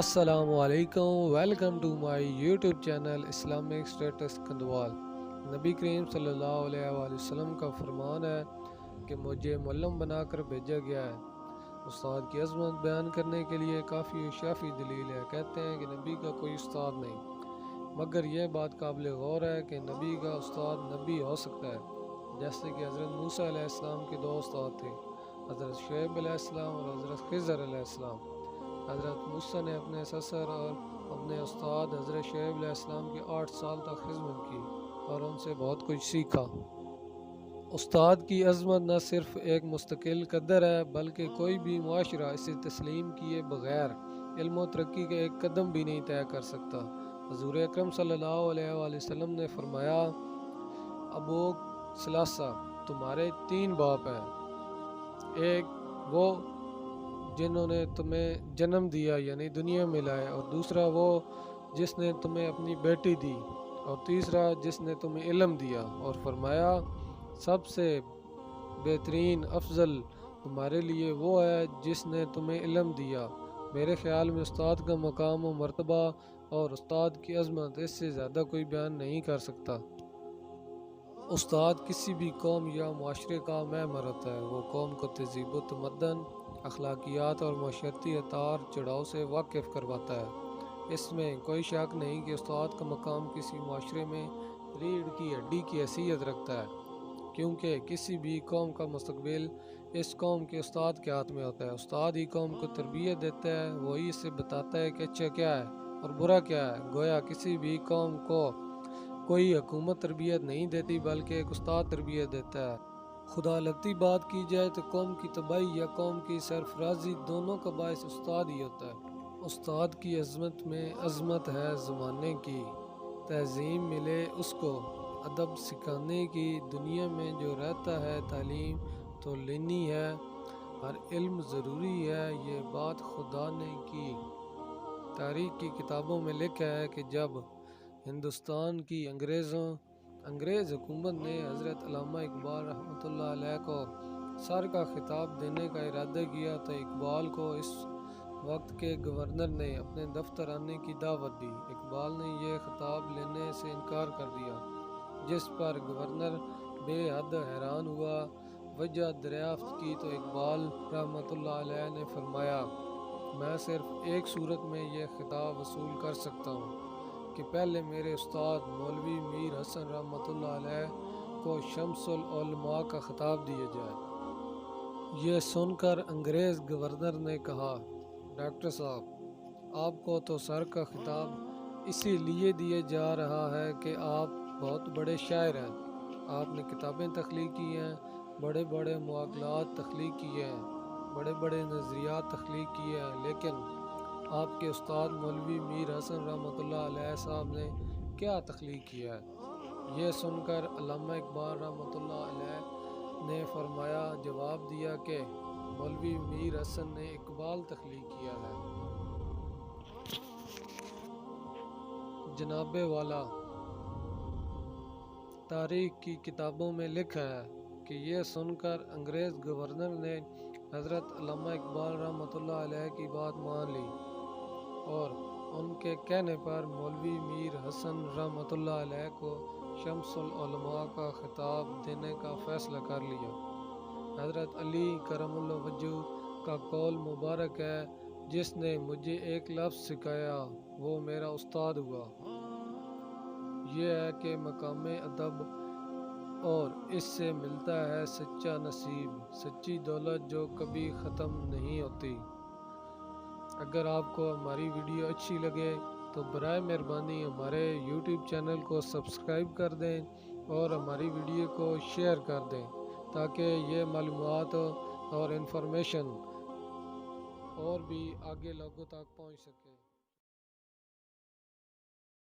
السلام علیکم، welcome to my YouTube channel Islamic status کندوال۔ نبی کریم صلی اللہ علیہ وآلہ وسلم کا فرمان ہے کہ مجھے معلم بنا کر بھیجا گیا ہے۔ استاد کی عظمت بیان کرنے کے لیے کافی شافی دلیل ہے۔ کہتے ہیں کہ نبی کا کوئی استاد نہیں، مگر یہ بات قابل غور ہے کہ نبی کا استاد نبی ہو سکتا ہے، جیسے کہ حضرت موسیٰ علیہ السلام کے دو استاد تھے، حضرت شعیب علیہ السلام اور حضرت خضر علیہ السلام۔ حضرت موسیٰ نے اپنے سسر اور اپنے استاد حضرت شعیب علیہ السلام کی 8 سال تک خدمت کی اور ان سے بہت کچھ سیکھا۔ استاد کی عظمت نہ صرف ایک مستقل قدر ہے، بلکہ کوئی بھی معاشرہ اسے تسلیم کیے بغیر علم و ترقی کے ایک قدم بھی نہیں طے کر سکتا۔ حضور اکرم صلی اللہ علیہ وآلہ وسلم نے فرمایا، ابوک ثلاثہ، تمہارے 3 باپ ہیں، ایک وہ جنہوں نے تمہیں جنم دیا یعنی دنیا میں لائے، اور دوسرا وہ جس نے تمہیں اپنی بیٹی دی، اور تیسرا جس نے تمہیں علم دیا، اور فرمایا سب سے بہترین افضل تمہارے لیے وہ ہے جس نے تمہیں علم دیا۔ میرے خیال میں استاد کا مقام و مرتبہ اور استاد کی عظمت اس سے زیادہ کوئی بیان نہیں کر سکتا۔ استاد کسی بھی قوم یا معاشرے کا معمار ہوتا ہے۔ وہ قوم کو تہذیب و تمدن، اخلاقیات اور معاشرتی اتار چڑھاؤ سے واقف کرواتا ہے۔ اس میں کوئی شک نہیں کہ استاد کا مقام کسی معاشرے میں ریڑھ کی ہڈی کی حیثیت رکھتا ہے، کیونکہ کسی بھی قوم کا مستقبل اس قوم کے استاد کے ہاتھ میں ہوتا ہے۔ استاد ہی قوم کو تربیت دیتا ہے، وہی اسے بتاتا ہے کہ اچھا کیا ہے اور برا کیا ہے۔ گویا کسی بھی قوم کو کوئی حکومت تربیت نہیں دیتی، بلکہ ایک استاد تربیت دیتا ہے۔ خدا لگتی بات کی جائے تو قوم کی تباہی یا قوم کی سرفرازی دونوں کا باعث استاد ہی ہوتا ہے۔ استاد کی عظمت میں عظمت ہے زمانے کی، تعظیم ملے اس کو ادب سکھانے کی۔ دنیا میں جو رہتا ہے تعلیم تو لینی ہے، ہر علم ضروری ہے، یہ بات خدا نے کی۔ تاریخ کی کتابوں میں لکھا ہے کہ جب ہندوستان کی انگریز حکومت نے حضرت علامہ اقبال رحمۃ اللہ علیہ کو سر کا خطاب دینے کا ارادہ کیا تو اقبال کو اس وقت کے گورنر نے اپنے دفتر آنے کی دعوت دی۔ اقبال نے یہ خطاب لینے سے انکار کر دیا، جس پر گورنر بے حد حیران ہوا۔ وجہ دریافت کی تو اقبال رحمۃ اللہ علیہ نے فرمایا، میں صرف ایک صورت میں یہ خطاب وصول کر سکتا ہوں کہ پہلے میرے استاد مولوی میر حسن رحمۃ اللہ علیہ کو شمس العلماء کا خطاب دیا جائے۔ یہ سن کر انگریز گورنر نے کہا، ڈاکٹر صاحب، آپ کو تو سر کا خطاب اسی لیے دیا جا رہا ہے کہ آپ بہت بڑے شاعر ہیں، آپ نے کتابیں تخلیق کی ہیں، بڑے بڑے معقولات تخلیق کیے ہیں، بڑے بڑے نظریات تخلیق کیے ہیں، لیکن آپ کے استاد مولوی میر حسن رحمۃ اللہ علیہ صاحب نے کیا تخلیق کیا ہے؟ یہ سن کر علامہ اقبال رحمۃ اللہ علیہ نے فرمایا، جواب دیا کہ مولوی میر حسن نے اقبال تخلیق کیا ہے۔ جناب والا، تاریخ کی کتابوں میں لکھا ہے کہ یہ سن کر انگریز گورنر نے حضرت علامہ اقبال رحمۃ اللہ علیہ کی بات مان لی اور ان کے کہنے پر مولوی میر حسن رحمۃ اللہ علیہ کو شمس العلماء کا خطاب دینے کا فیصلہ کر لیا۔ حضرت علی کرم اللہ وجہ کا قول مبارک ہے، جس نے مجھے ایک لفظ سکھایا وہ میرا استاد ہوا۔ یہ ہے کہ مقام ادب اور اس سے ملتا ہے سچا نصیب، سچی دولت جو کبھی ختم نہیں ہوتی۔ اگر آپ کو ہماری ویڈیو اچھی لگے تو برائے مہربانی ہمارے یوٹیوب چینل کو سبسکرائب کر دیں اور ہماری ویڈیو کو شیئر کر دیں تاکہ یہ معلومات اور انفارمیشن اور بھی آگے لوگوں تک پہنچ سکے۔